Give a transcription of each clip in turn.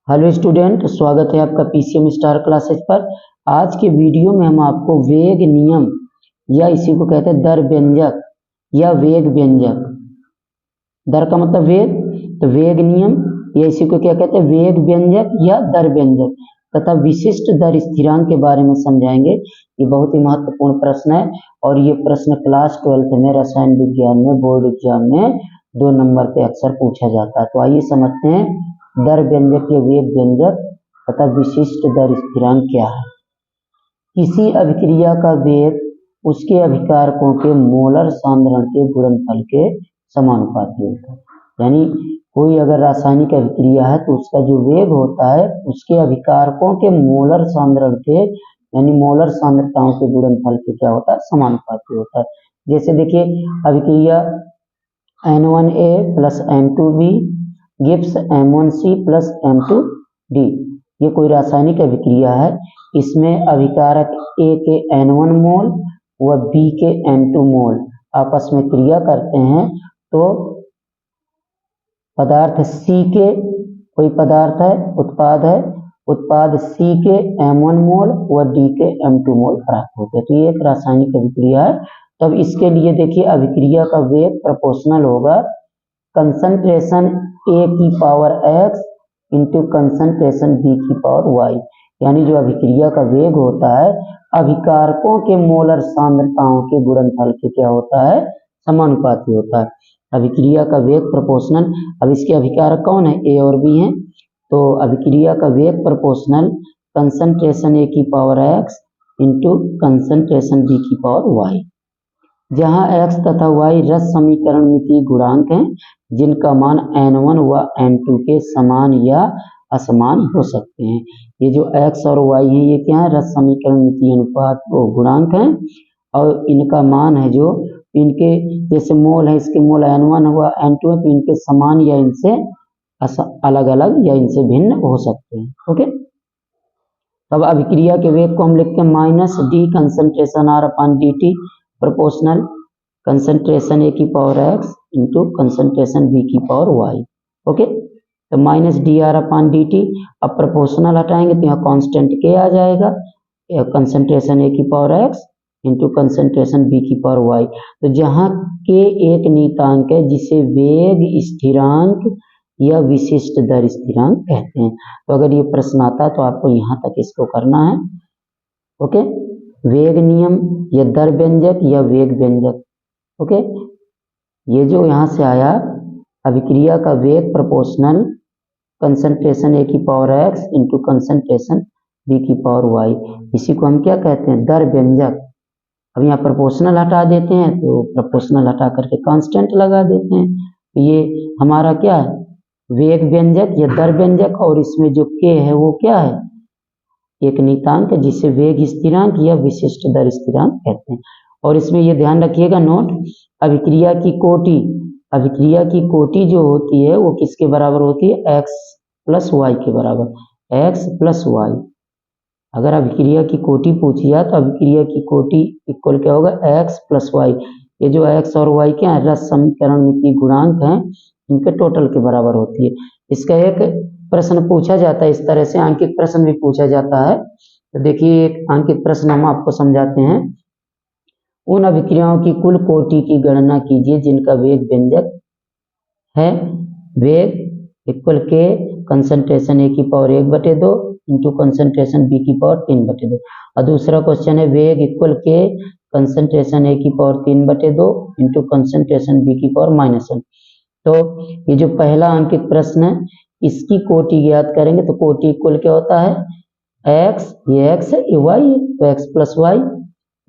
Hello student, स्वागत है आपका पीसीएम स्टार क्लासेज पर। आज के वीडियो में हम आपको वेग नियम या इसी को कहते हैं दर व्यंजक या वेग व्यंजक। दर का मतलब वेग, तो वेग नियम या इसी को क्या कहते हैं वेग व्यंजक या दर व्यंजक तथा विशिष्ट दर स्थिरांक के बारे में समझाएंगे। ये बहुत ही महत्वपूर्ण प्रश्न है और ये प्रश्न क्लास 12 में रसायन विज्ञान में बोर्ड एग्जाम में 2 नंबर पे अक्सर पूछा जाता है। तो आइए समझते हैं दर व्यंजक या वेग व्यंजक तथा विशिष्ट दर स्थिरांक क्या है। किसी अभिक्रिया का वेग उसके अभिकारकों के मोलर सांद्रण के गुणनफल के समानुपाती होता है। यानी कोई अगर रासायनिक अभिक्रिया है तो उसका जो वेग होता है उसके अभिकारकों के मोलर सांद्रण के यानी मोलर सांद्रताओं के गुणनफल के क्या होता है समानुपाती होता है। जैसे देखिए अभिक्रिया N1A plus N2B gives M1C plus M2D। ये कोई रासायनिक अभिक्रिया है, इसमें अभिकारक A के N1 मोल व B के N2 मोल आपस में क्रिया करते हैं तो पदार्थ C के कोई पदार्थ है उत्पाद C के M1 मोल व D के M2 मोल प्राप्त होते हैं। तो ये एक रासायनिक अभिक्रिया है। तब इसके लिए देखिए अभिक्रिया का वेग प्रोपोर्शनल होगा कंसंट्रेशन A की power x into concentration B की पावर y। यानी जो अभिक्रिया का वेग होता है अभिकारकों के मोलर सांद्रताओं के गुणनफल के क्या होता है समानुपाती होता है। अभिक्रिया का वेग प्रोपोर्शनल, अब इसके अभिकारक कौन है A और B हैं, तो अभिक्रिया का वेग प्रोपोर्शनल कंसंट्रेशन A की power x into concentration B की पावर y। जहां x तथा y रस समीकरण मितीय गुणांक हैं जिनका मान n1 व n2 के समान या असमान हो सकते हैं। ये जो x और y है ये क्या है रस समीकरण मितीय अनुपात गुणांक हैं और इनका मान है जो इनके जैसे मोल है इसके मोल n1 व n2 है तो इनके समान या इनसे अलग अलग या इनसे भिन्न हो सकते हैं। ओके, तब अभिक्रिया के वेग को हम लिखते हैं minus D concentration R upon D T proportional concentration A की power x into concentration B की पावर y। ओके, तो minus D R upon D T. अब प्रोपोर्शनल हटाएंगे तो यहाँ कांस्टेंट K आ जाएगा, कंसंट्रेशन A की power x into concentration B की पावर y। तो जहाँ K एक नियतांक है जिसे वेग स्थिरांक या विशिष्ट दर स्थिरांक कहते हैं। तो अगर ये प्रश्न आता है तो आपको यहाँ तक इसको करना है। ओके, वेग नियम या दर व्यंजक या वेग व्यंजक। ओके, ये जो यहाँ से आया अभिक्रिया का वेग प्रोपोर्शनल कंसंट्रेशन A की power x into concentration B की पावर y, इसी को हम क्या कहते हैं दर व्यंजक। अब यहाँ प्रोपोर्शनल हटा देते हैं तो प्रोपोर्शनल हटा करके कांस्टेंट लगा देते हैं तो ये हमारा क्या है वेग व्यंजक या दर व्यंजक। और इसमें जो K है वो क्या है एक नियतांक जिसे वेग स्थिरांक या विशिष्ट दर स्थिरांक कहते हैं। और इसमें ये ध्यान रखिएगा नोट, अभिक्रिया की कोटि जो होती है वो किसके बराबर होती है x प्लस वाई के बराबर, x प्लस वाई। अगर अभिक्रिया की कोटि पूछी जाए तो अभिक्रिया की कोटि इक्वल क्या होगा x प्लस वाई। ये जो x और y क्या है रस समीकरण मितीय गुणांक हैं इनके टोटल के बराबर होती है। इसका एक प्रश्न पूछा जाता है, इस तरह से अंकित प्रश्न भी पूछा जाता है। तो देखिए एक अंकित प्रश्न हम आपको समझाते हैं। उन अभिक्रियाओं की कुल कोटि की गणना कीजिए जिनका वेग व्यंजक है वेग इक्वल के कंसंट्रेशन A की पावर 1/2 इंटू कंसंट्रेशन B की पावर 3/2। और दूसरा क्वेश्चन है वेग इक्वल के कंसंट्रेशन A की पावर 3/2 इंटू कंसंट्रेशन B की पावर -1। तो ये जो पहला अंकित प्रश्न है इसकी कोटि ज्ञात करेंगे तो कोटि इक्वल क्या होता है x, ये x है ये y है तो x प्लस वाई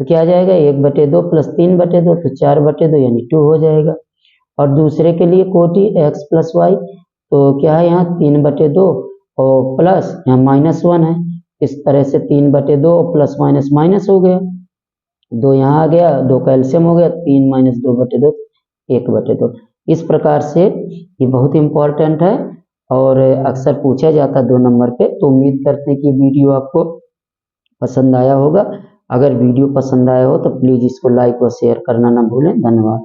तो क्या आ जाएगा 1/2 प्लस 3/2 तो 4/2 यानी 2 हो जाएगा। और दूसरे के लिए कोटि x प्लस वाई तो क्या है यहाँ 3/2 और प्लस यहाँ -1 है, इस तरह से 3/2 प्लस माइनस माइनस हो गया, 2 यहाँ आ गया 2 का एलसीएम हो गया 3 - 2/2 1/2। इस प्रकार से ये बहुत इंपॉर्टेंट है और अक्सर पूछा जाता है 2 नंबर पे। तो उम्मीद करते हैं कि वीडियो आपको पसंद आया होगा। अगर वीडियो पसंद आया हो तो प्लीज इसको लाइक और शेयर करना ना भूलें। धन्यवाद।